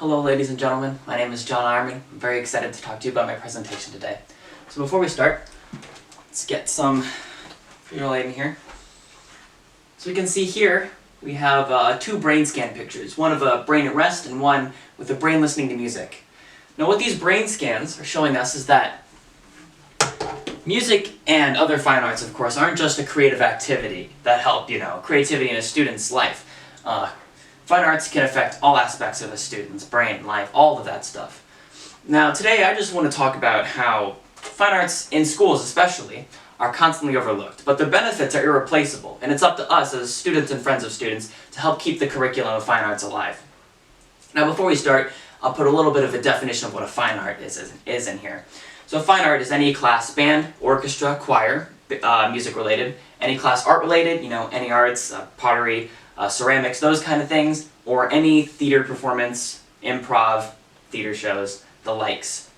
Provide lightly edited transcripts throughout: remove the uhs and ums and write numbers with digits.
Hello ladies and gentlemen, my name is John Eyermann. I'm very excited to talk to you about my presentation today. So before we start, let's get some light in here. So we can see here we have two brain scan pictures, one of a brain at rest and one with a brain listening to music. Now what these brain scans are showing us is that music and other fine arts, of course, aren't just a creative activity that help, creativity in a student's life. Fine arts can affect all aspects of a student's brain, life, all of that stuff. Now today I just want to talk about how fine arts in schools especially are constantly overlooked, but the benefits are irreplaceable, and it's up to us as students and friends of students to help keep the curriculum of fine arts alive. Now before we start, I'll put a little bit of a definition of what a fine art is in here. So fine art is any class, band, orchestra, choir, music related, any class art related, any arts, pottery, ceramics, those kind of things, or any theater performance, improv, theater shows, the likes.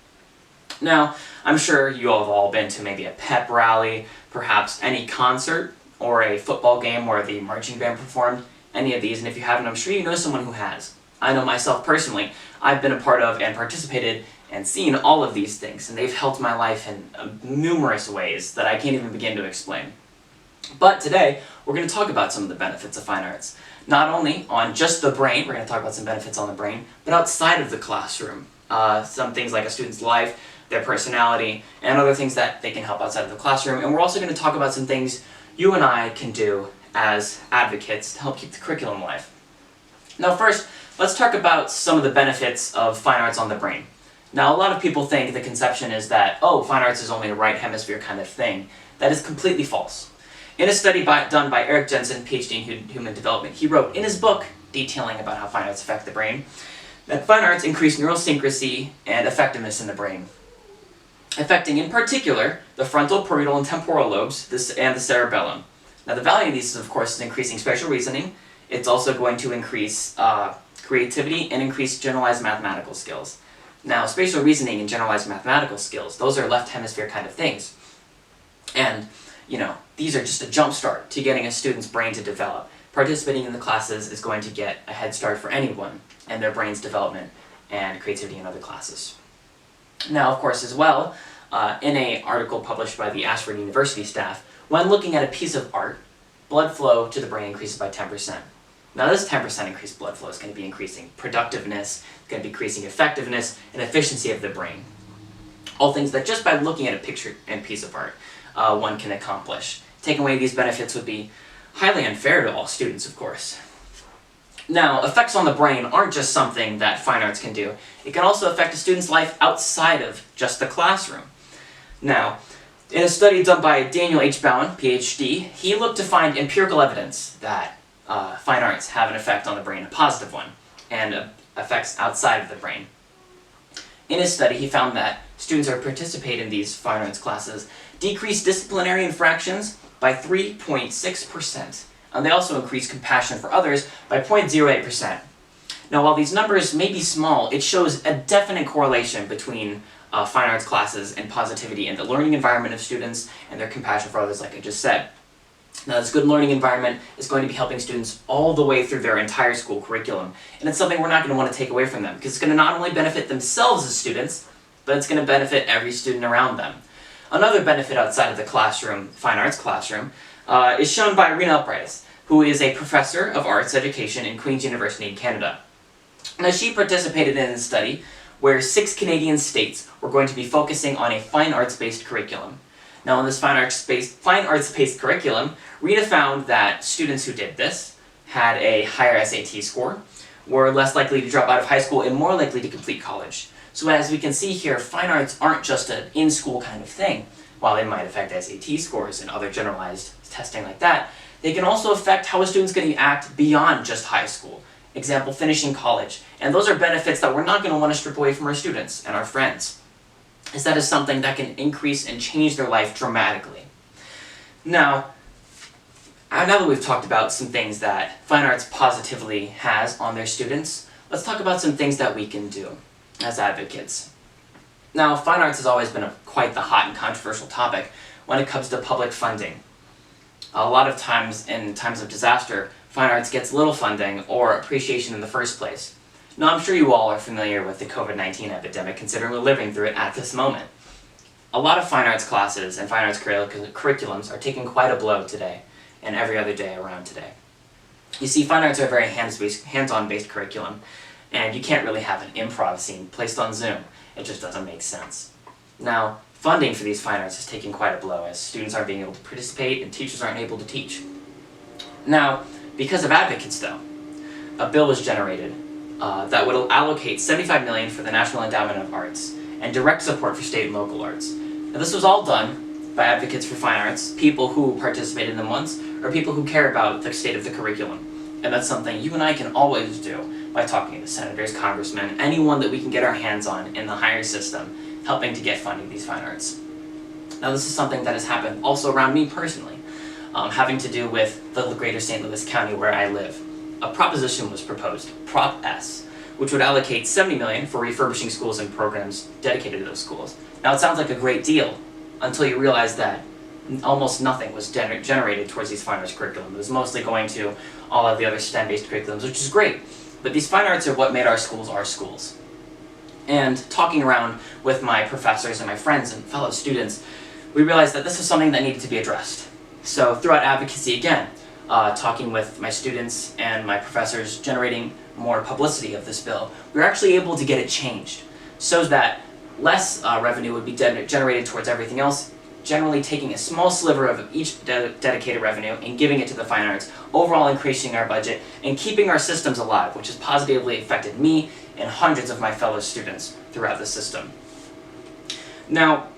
Now, I'm sure you all have all been to maybe a pep rally, perhaps any concert, or a football game where the marching band performed, any of these, and if you haven't, I'm sure you know someone who has. I know myself personally. I've been a part of and participated and seen all of these things, and they've helped my life in numerous ways that I can't even begin to explain. But today, we're going to talk about some of the benefits of fine arts. Not only on just the brain, we're going to talk about some benefits on the brain, but outside of the classroom. Some things like a student's life, their personality, and other things that they can help outside of the classroom. And we're also going to talk about some things you and I can do as advocates to help keep the curriculum alive. Now first, let's talk about some of the benefits of fine arts on the brain. Now a lot of people think the conception is that, oh, fine arts is only a right hemisphere kind of thing. That is completely false. In a study done by Eric Jensen, PhD in Human Development, he wrote in his book, detailing about how fine arts affect the brain, that fine arts increase neural synchrony and effectiveness in the brain, affecting in particular the frontal, parietal, and temporal lobes and the cerebellum. Now the value of these, of course, is increasing spatial reasoning. It's also going to increase creativity and increase generalized mathematical skills. Now spatial reasoning and generalized mathematical skills, those are left hemisphere kind of things. And these are just a jump start to getting a student's brain to develop. Participating in the classes is going to get a head start for anyone in their brain's development and creativity in other classes. Now, of course, as well, in an article published by the Ashford University staff, when looking at a piece of art, blood flow to the brain increases by 10%. Now this 10% increased blood flow is going to be increasing productiveness, it's going to be increasing effectiveness and efficiency of the brain. All things that just by looking at a picture and piece of art, one can accomplish. Taking away these benefits would be highly unfair to all students, of course. Now, effects on the brain aren't just something that fine arts can do. It can also affect a student's life outside of just the classroom. Now, in a study done by Daniel H. Bowen, PhD, he looked to find empirical evidence that fine arts have an effect on the brain, a positive one, and effects outside of the brain. In his study, he found that students who participate in these fine arts classes decrease disciplinary infractions by 3.6%, and they also increase compassion for others by 0.08%. Now, while these numbers may be small, it shows a definite correlation between fine arts classes and positivity in the learning environment of students and their compassion for others, like I just said. Now, this good learning environment is going to be helping students all the way through their entire school curriculum, and it's something we're not going to want to take away from them, because it's going to not only benefit themselves as students, but it's going to benefit every student around them. Another benefit outside of the classroom, fine arts classroom, is shown by Rena Upright, who is a professor of arts education in Queen's University in Canada. Now, she participated in a study where 6 Canadian states were going to be focusing on a fine arts-based curriculum. Now, in this fine arts-based curriculum, Rita found that students who did this had a higher SAT score, were less likely to drop out of high school, and more likely to complete college. So as we can see here, fine arts aren't just an in-school kind of thing. While they might affect SAT scores and other generalized testing like that, they can also affect how a student's going to act beyond just high school. Example, finishing college. And those are benefits that we're not going to want to strip away from our students and our friends, as that is something that can increase and change their life dramatically. Now that we've talked about some things that fine arts positively has on their students, let's talk about some things that we can do as advocates. Now, fine arts has always been quite the hot and controversial topic when it comes to public funding. A lot of times, in times of disaster, fine arts gets little funding or appreciation in the first place. Now, I'm sure you all are familiar with the COVID-19 epidemic, considering we're living through it at this moment. A lot of fine arts classes and fine arts curriculums are taking quite a blow today, and every other day around today. You see, fine arts are a very hands-on based curriculum, and you can't really have an improv scene placed on Zoom. It just doesn't make sense. Now, funding for these fine arts is taking quite a blow, as students aren't being able to participate and teachers aren't able to teach. Now, because of advocates though, a bill was generated that would allocate $75 million for the National Endowment of Arts and direct support for state and local arts. Now, this was all done by advocates for fine arts, people who participated in them once, or people who care about the state of the curriculum. And that's something you and I can always do by talking to senators, congressmen, anyone that we can get our hands on in the higher system, helping to get funding these fine arts. Now, this is something that has happened also around me personally, having to do with the greater St. Louis County where I live. A proposition was proposed, Prop S, which would allocate $70 million for refurbishing schools and programs dedicated to those schools. Now, it sounds like a great deal until you realize that almost nothing was generated towards these fine arts curriculum. It was mostly going to all of the other STEM-based curriculums, which is great, but these fine arts are what made our schools our schools. And talking around with my professors and my friends and fellow students, we realized that this was something that needed to be addressed. So throughout advocacy again, talking with my students and my professors, generating more publicity of this bill, we were actually able to get it changed so that less revenue would be generated towards everything else, generally taking a small sliver of each dedicated revenue and giving it to the fine arts, overall increasing our budget and keeping our systems alive, which has positively affected me and hundreds of my fellow students throughout the system. Now,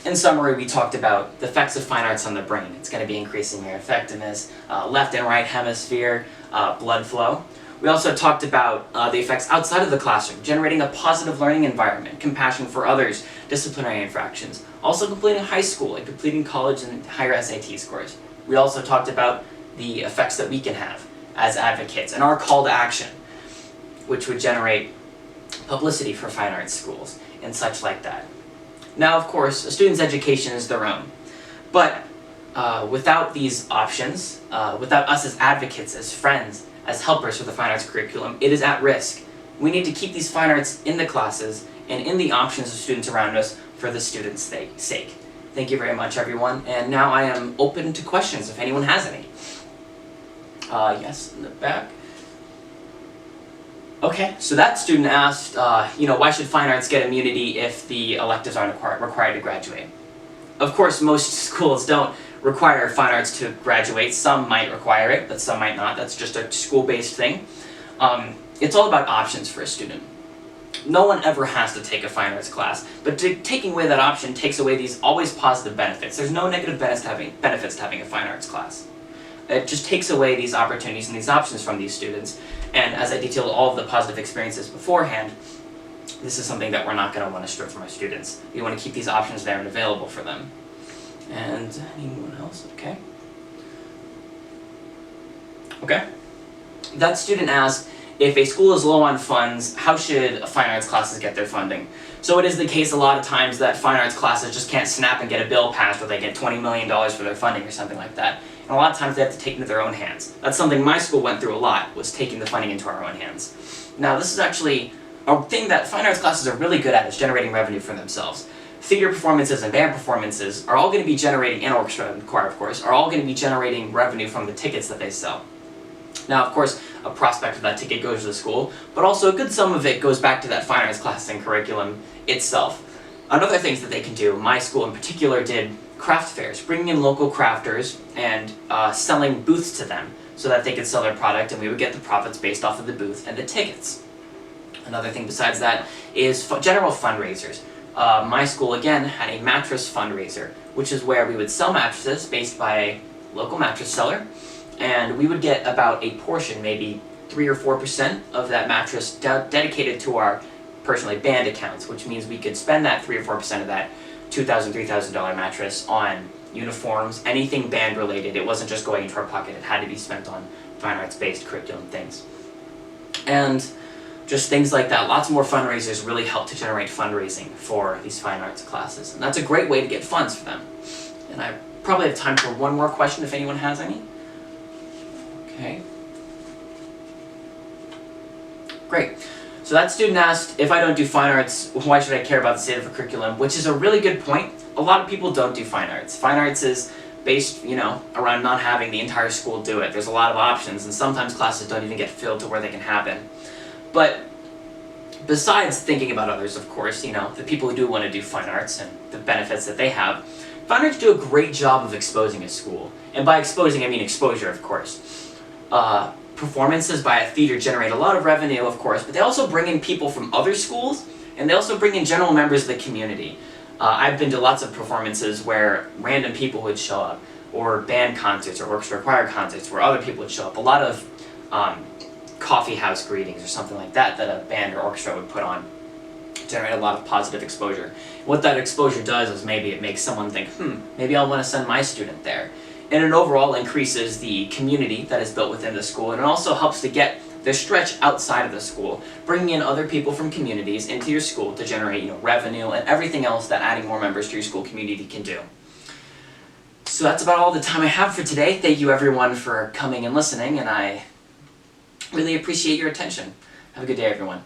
in summary, we talked about the effects of fine arts on the brain. It's going to be increasing your effectiveness, left and right hemisphere, blood flow. We also talked about the effects outside of the classroom, generating a positive learning environment, compassion for others, disciplinary infractions, also completing high school and completing college and higher SAT scores. We also talked about the effects that we can have as advocates and our call to action, which would generate publicity for fine arts schools and such like that. Now, of course, a student's education is their own, but without these options, without us as advocates, as friends, as helpers for the fine arts curriculum, it is at risk. We need to keep these fine arts in the classes and in the options of students around us for the students' sake. Thank you very much, everyone, and now I am open to questions if anyone has any. Yes, in the back. Okay, so that student asked, why should fine arts get immunity if the electives aren't required to graduate? Of course, most schools don't require fine arts to graduate. Some might require it, but some might not. That's just a school-based thing. It's all about options for a student. No one ever has to take a fine arts class, but taking away that option takes away these always positive benefits. There's no negative benefits to having a fine arts class. It just takes away these opportunities and these options from these students. And as I detailed all of the positive experiences beforehand, this is something that we're not going to want to strip from our students. We want to keep these options there and available for them. And anyone else? Okay. Okay. That student asked, if a school is low on funds, how should fine arts classes get their funding? So it is the case a lot of times that fine arts classes just can't snap and get a bill passed where they get $20 million for their funding or something like that. And a lot of times they have to take it into their own hands. That's something my school went through a lot, was taking the funding into our own hands. Now, this is actually a thing that fine arts classes are really good at, is generating revenue for themselves. Theater performances and band performances are all going to be generating, and orchestra and choir of course, are all going to be generating revenue from the tickets that they sell. Now, of course, a prospect of that ticket goes to the school, but also a good sum of it goes back to that fine arts class and curriculum itself. Another things that they can do, my school in particular did craft fairs, bringing in local crafters and selling booths to them so that they could sell their product and we would get the profits based off of the booth and the tickets. Another thing besides that is general fundraisers. My school, again, had a mattress fundraiser, which is where we would sell mattresses based by a local mattress seller, and we would get about a portion, maybe 3 or 4% of that mattress dedicated to our personally band accounts, which means we could spend that 3 or 4% of that $2,000, $3,000 mattress on uniforms, anything band related. It wasn't just going into our pocket, it had to be spent on fine arts based curriculum things. And just things like that. Lots more fundraisers really help to generate fundraising for these fine arts classes. And that's a great way to get funds for them. And I probably have time for one more question if anyone has any. Okay. Great. So So that student asked, if I don't do fine arts, why should I care about the state of a curriculum? Which is a really good point. A lot of people don't do fine arts. Fine arts is based, around not having the entire school do it. There's a lot of options, and sometimes classes don't even get filled to where they can happen. But besides thinking about others, of course, the people who do want to do fine arts and the benefits that they have, fine arts do a great job of exposing a school. And by exposing, I mean exposure, of course. Performances by a theater generate a lot of revenue, of course, but they also bring in people from other schools, and they also bring in general members of the community. I've been to lots of performances where random people would show up, or band concerts, or orchestra choir concerts where other people would show up. A lot of coffee house greetings or something like that a band or orchestra would put on, generate a lot of positive exposure. What that exposure does is maybe it makes someone think, maybe I'll want to send my student there. And it overall increases the community that is built within the school, and it also helps to get the stretch outside of the school, bringing in other people from communities into your school to generate revenue and everything else that adding more members to your school community can do. So that's about all the time I have for today. Thank you everyone for coming and listening, and I really appreciate your attention. Have a good day, everyone.